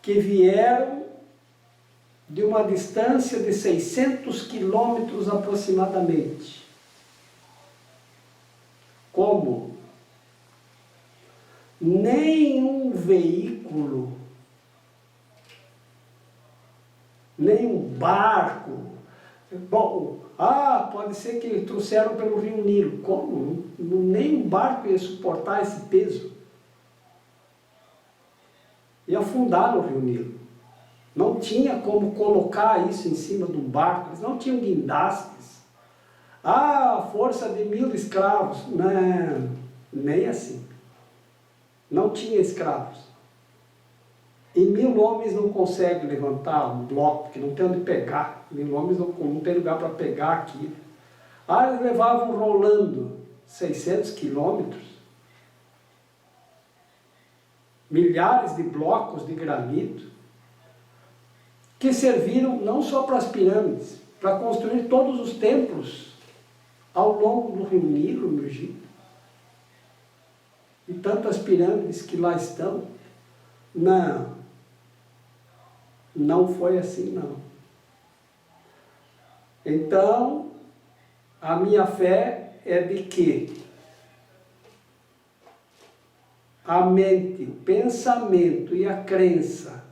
que vieram de uma distância de 600 quilômetros aproximadamente. Como nenhum veículo, nenhum barco, pode ser que trouxeram pelo Rio Nilo. Como? Nenhum barco ia suportar esse peso. E afundar no Rio Nilo. Não tinha como colocar isso em cima de um barco, eles não tinham guindastes. Força de 1000 escravos. Não, nem assim. Não tinha escravos. E 1000 homens não conseguem levantar um bloco, porque não tem onde pegar. 1000 homens não tem lugar para pegar aqui. Eles levavam rolando 600 quilômetros. Milhares de blocos de granito, que serviram não só para as pirâmides, para construir todos os templos ao longo do Rio Nilo, no Egito. E tantas pirâmides que lá estão. Não foi assim, não. Então, a minha fé é de que a mente, o pensamento e a crença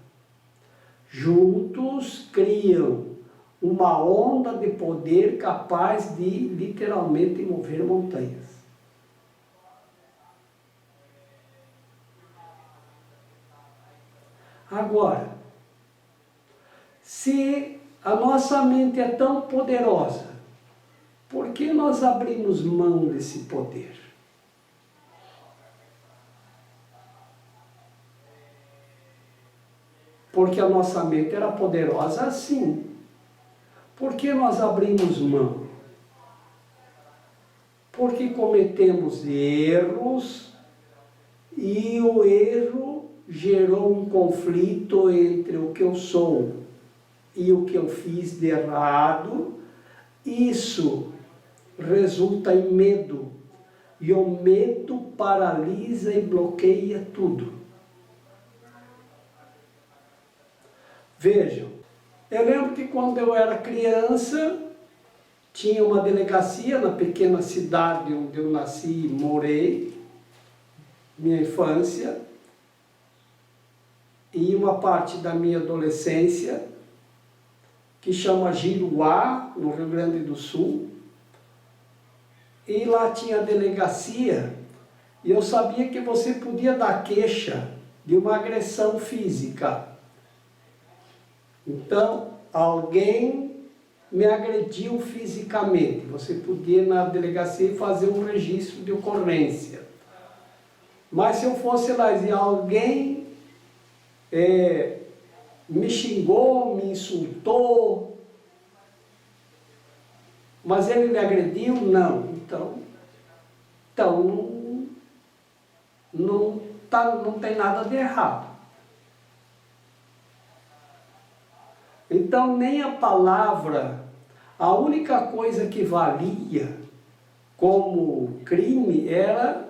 juntos criam uma onda de poder capaz de literalmente mover montanhas. Agora, se a nossa mente é tão poderosa, por que nós abrimos mão desse poder? Porque a nossa mente era poderosa assim. Por que nós abrimos mão? Porque cometemos erros e o erro gerou um conflito entre o que eu sou e o que eu fiz de errado. Isso resulta em medo. E o medo paralisa e bloqueia tudo. Vejam, Eu lembro que quando eu era criança, tinha uma delegacia na pequena cidade onde eu nasci e morei, minha infância, e uma parte da minha adolescência, que chama Giruá, no Rio Grande do Sul. E lá tinha a delegacia, e eu sabia que você podia dar queixa de uma agressão física. Então, alguém me agrediu fisicamente. Você podia ir na delegacia fazer um registro de ocorrência. Mas se eu fosse lá e alguém me xingou, me insultou, mas ele me agrediu, não. Então não tem nada de errado. Então nem a palavra, a única coisa que valia como crime era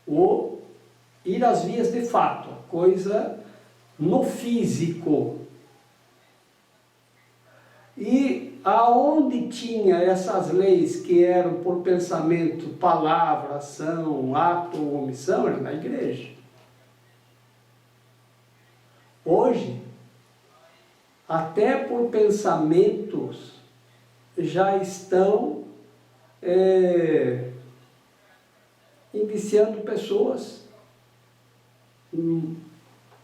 o ir às vias de fato, coisa no físico. E aonde tinha essas leis que eram por pensamento, palavra, ação, ato ou omissão, era na igreja. Hoje, até por pensamentos, já estão indiciando pessoas,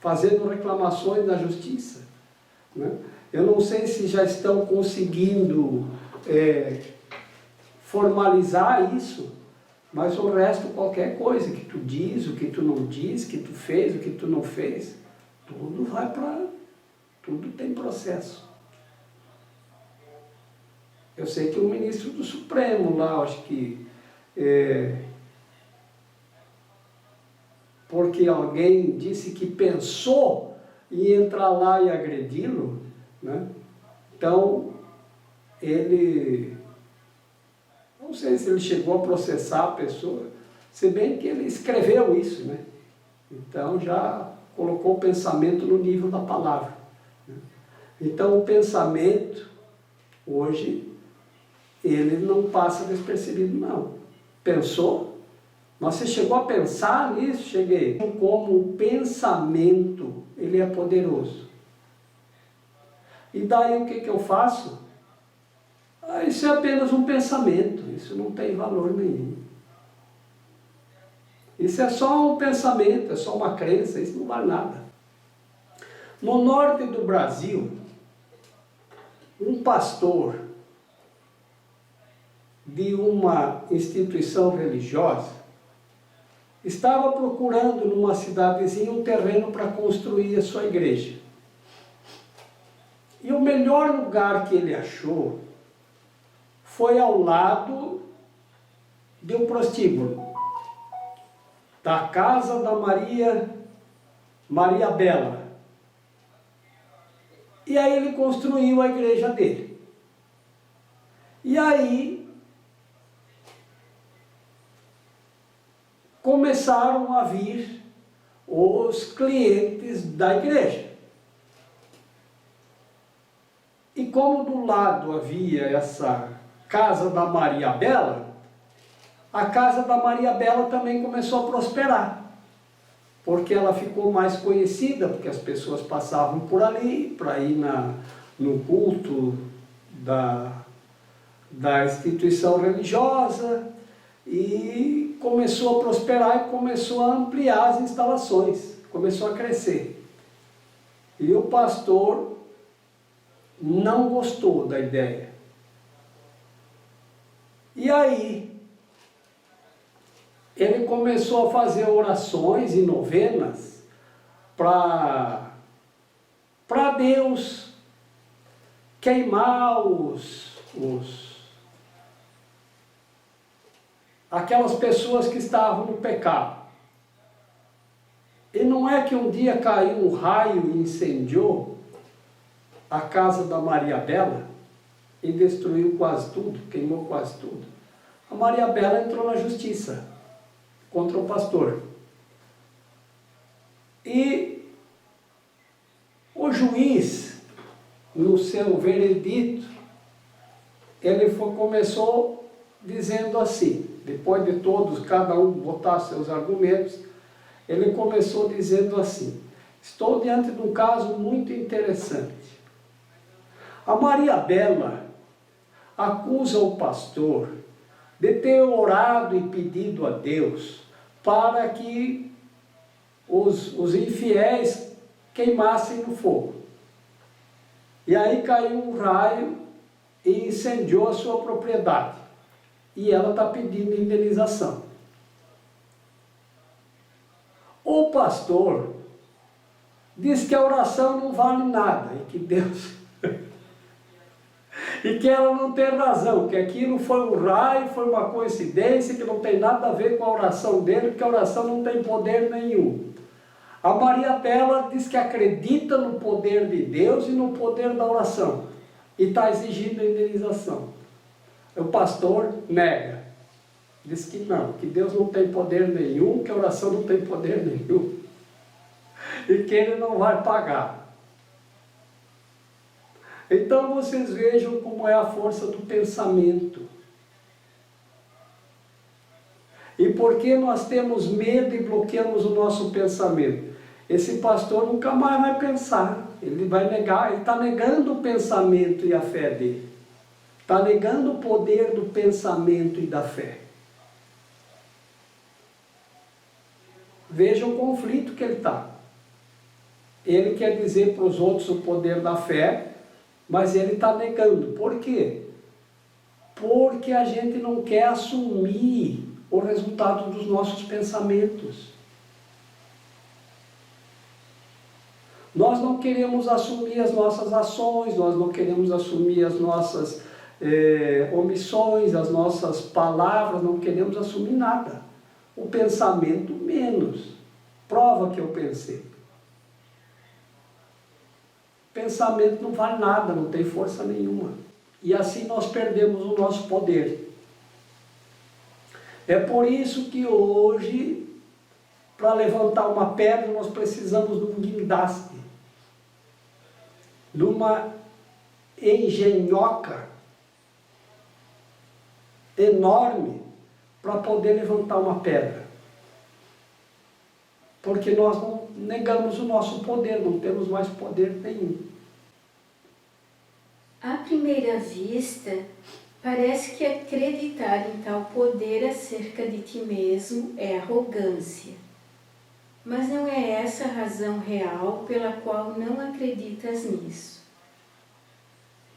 fazendo reclamações na justiça, né? Eu não sei se já estão conseguindo formalizar isso, mas o resto, qualquer coisa que tu diz, o que tu não diz, que tu fez, o que tu não fez, tudo vai para... tudo tem processo. Eu sei que o ministro do Supremo lá, acho que... porque alguém disse que pensou em entrar lá e agredi-lo, né? Então, ele... não sei se ele chegou a processar a pessoa, se bem que ele escreveu isso, né? Então, já colocou o pensamento no nível da palavra, né? Então, o pensamento, hoje, ele não passa despercebido, não. Pensou? Mas você chegou a pensar nisso? Cheguei. Como o pensamento, ele é poderoso. E daí o que eu faço? Isso é apenas um pensamento, isso não tem valor nenhum. Isso é só um pensamento, é só uma crença, isso não vale nada. No norte do Brasil, um pastor de uma instituição religiosa estava procurando numa cidadezinha um terreno para construir a sua igreja. E o melhor lugar que ele achou foi ao lado de um prostíbulo, da casa da Maria Bela. E aí ele construiu a igreja dele. E aí começaram a vir os clientes da igreja. E como do lado havia essa casa da Maria Bela, a casa da Maria Bela também começou a prosperar, porque ela ficou mais conhecida, porque as pessoas passavam por ali para ir no culto da instituição religiosa, e começou a prosperar e começou a ampliar as instalações, começou a crescer. E o pastor não gostou da ideia. E aí, ele começou a fazer orações e novenas para Deus queimar aquelas pessoas que estavam no pecado. E não é que um dia caiu um raio e incendiou a casa da Maria Bela e destruiu quase tudo, queimou quase tudo. A Maria Bela entrou na justiça contra o pastor. E o juiz no seu veredito, ele começou dizendo assim, depois de todos, cada um botar seus argumentos, ele começou dizendo assim: estou diante de um caso muito interessante. A Maria Bela acusa o pastor de ter orado e pedido a Deus para que os infiéis queimassem no fogo. E aí caiu um raio e incendiou a sua propriedade. E ela está pedindo indenização. O pastor diz que a oração não vale nada e que Deus... e que ela não tem razão, que aquilo foi um raio, foi uma coincidência, que não tem nada a ver com a oração dele, porque a oração não tem poder nenhum. A Maria Bela diz que acredita no poder de Deus e no poder da oração, e está exigindo a indenização. O pastor nega, diz que não, que Deus não tem poder nenhum, que a oração não tem poder nenhum, e que ele não vai pagar. Então vocês vejam como é a força do pensamento. E por que nós temos medo e bloqueamos o nosso pensamento? Esse pastor nunca mais vai pensar, ele vai negar, ele está negando o pensamento e a fé dele. Está negando o poder do pensamento e da fé. Veja o conflito que ele está. Ele quer dizer para os outros o poder da fé, mas ele está negando. Por quê? Porque a gente não quer assumir o resultado dos nossos pensamentos. Nós não queremos assumir as nossas ações, nós não queremos assumir as nossas omissões, as nossas palavras, não queremos assumir nada. O pensamento menos. Prova que eu pensei. Pensamento não vale nada, não tem força nenhuma. E assim nós perdemos o nosso poder. É por isso que hoje, para levantar uma pedra, nós precisamos de um guindaste, de uma engenhoca enorme para poder levantar uma pedra. Porque nós não negamos o nosso poder, não temos mais poder nenhum. À primeira vista, parece que acreditar em tal poder acerca de ti mesmo é arrogância. Mas não é essa a razão real pela qual não acreditas nisso.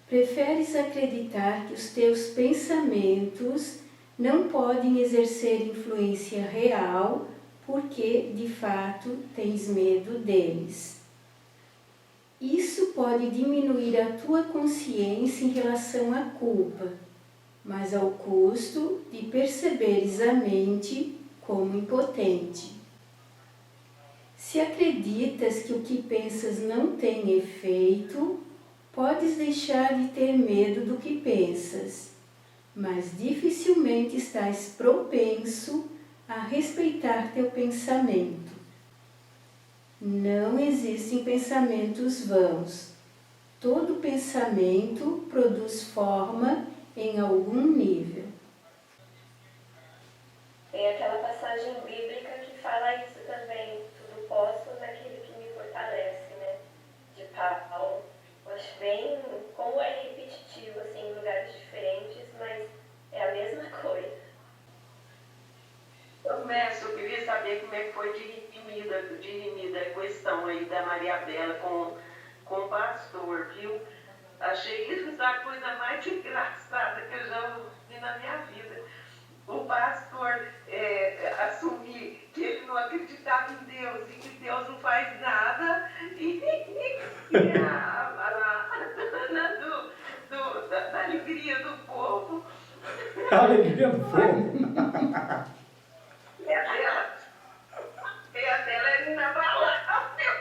Preferes acreditar que os teus pensamentos não podem exercer influência real porque, de fato, tens medo deles. Isso pode diminuir a tua consciência em relação à culpa, mas ao custo de perceberes a mente como impotente. Se acreditas que o que pensas não tem efeito, podes deixar de ter medo do que pensas, mas dificilmente estás propenso a respeitar teu pensamento. Não existem pensamentos vãos. Todo pensamento produz forma em algum nível. Tem aquela passagem bíblica que fala isso também. Tudo posso naquele que me fortalece, né? De Paulo. Eu acho bem como é repetitivo, assim, em lugares diferentes, mas é a mesma coisa. Mestre, eu queria saber como é que foi dirimida a questão aí da Maria Bela com o pastor, viu? Achei isso a coisa mais engraçada que eu já vi na minha vida. O pastor assumir que ele não acreditava em Deus e que Deus não faz nada, e da alegria do povo. A alegria do povo. A dela é inabalável.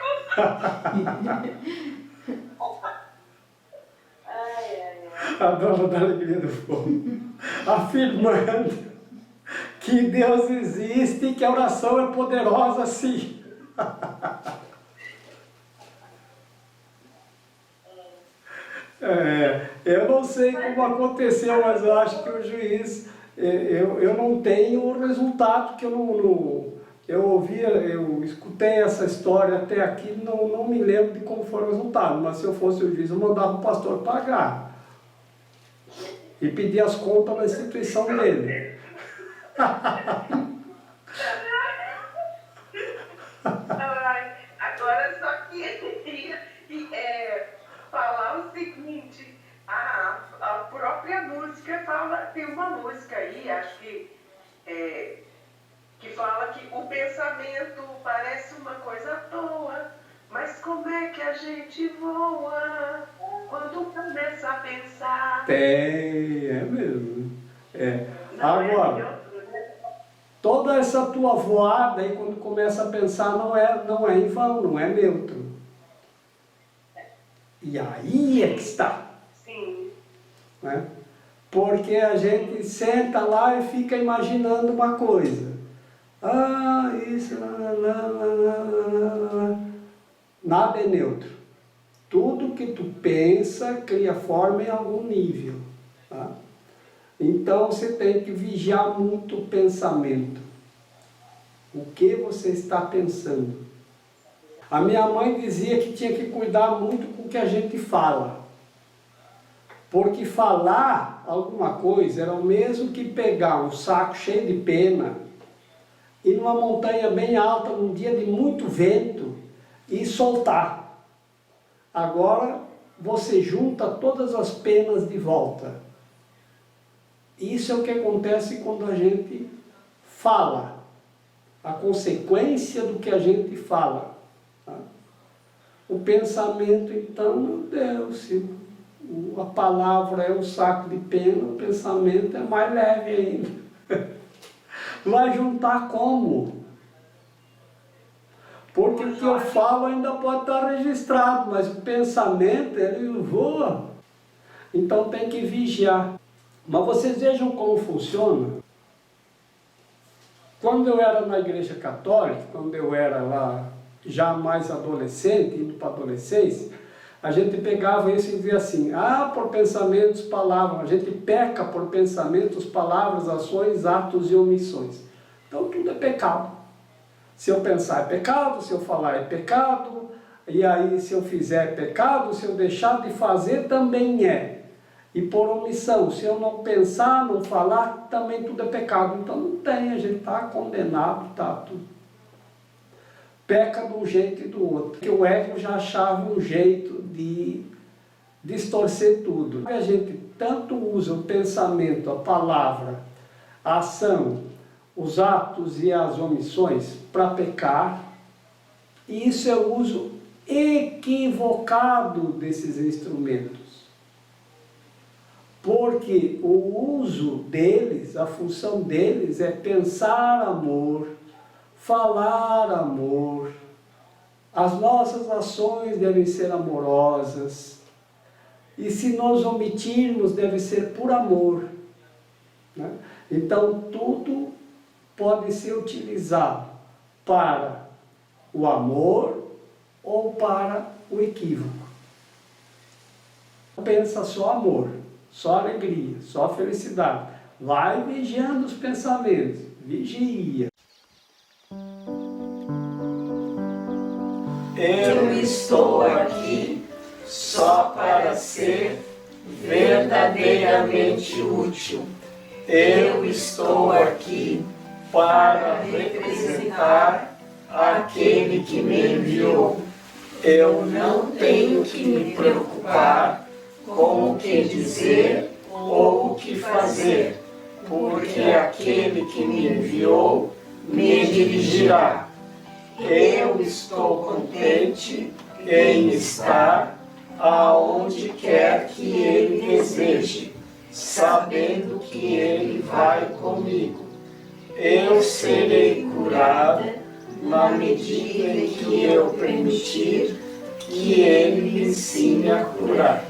A dona da alegria do povo. Afirmando que Deus existe e que a oração é poderosa sim. Eu não sei como aconteceu, mas eu acho que o juiz, eu não tenho o resultado, que eu escutei essa história até aqui, não me lembro de como foi o resultado, mas se eu fosse o juiz, eu mandava o pastor pagar e pedir as contas na instituição dele. Agora só queria falar o seguinte, a própria música fala, tem uma música aí, acho que fala que o pensamento parece uma coisa à toa, mas como é que a gente voa quando começa a pensar? É mesmo. Agora, toda essa tua voada aí, quando começa a pensar, não é em vão, não é neutro. E aí é que está. Sim. Né? Porque a gente senta lá e fica imaginando uma coisa. Isso, nada é neutro. Tudo que tu pensa cria forma em algum nível. Tá? Então você tem que vigiar muito o pensamento. O que você está pensando? A minha mãe dizia que tinha que cuidar muito com o que a gente fala. Porque falar alguma coisa era o mesmo que pegar um saco cheio de pena e numa montanha bem alta, num dia de muito vento, e soltar. Agora você junta todas as penas de volta. Isso é o que acontece quando a gente fala. A consequência do que a gente fala. Tá? O pensamento, então, meu Deus, se a palavra é um saco de pena, o pensamento é mais leve ainda. Vai juntar como? Porque o que eu falo ainda pode estar registrado, mas o pensamento, ele voa. Então tem que vigiar. Mas vocês vejam como funciona. Quando eu era na igreja católica, quando eu era lá já mais adolescente, indo para a adolescência, a gente pegava isso e dizia assim, por pensamentos, palavras, a gente peca por pensamentos, palavras, ações, atos e omissões. Então tudo é pecado. Se eu pensar é pecado, se eu falar é pecado, e aí se eu fizer é pecado, se eu deixar de fazer também é. E por omissão, se eu não pensar, não falar, também tudo é pecado. Então não tem, a gente está condenado, está tudo. Peca de um jeito e do outro. Porque o ego já achava um jeito de distorcer tudo. A gente tanto usa o pensamento, a palavra, a ação, os atos e as omissões para pecar. E isso é o uso equivocado desses instrumentos. Porque o uso deles, a função deles é pensar amor, falar amor, as nossas ações devem ser amorosas, e se nós omitirmos, deve ser por amor. Né? Então, tudo pode ser utilizado para o amor ou para o equívoco. Pensa só amor, só alegria, só felicidade. Vai vigiando os pensamentos, vigia. Eu estou aqui só para ser verdadeiramente útil. Eu estou aqui para representar aquele que me enviou. Eu não tenho que me preocupar com o que dizer ou o que fazer, porque aquele que me enviou me dirigirá. Eu estou contente em estar aonde quer que Ele deseje, sabendo que Ele vai comigo. Eu serei curada na medida em que eu permitir que Ele me ensine a curar.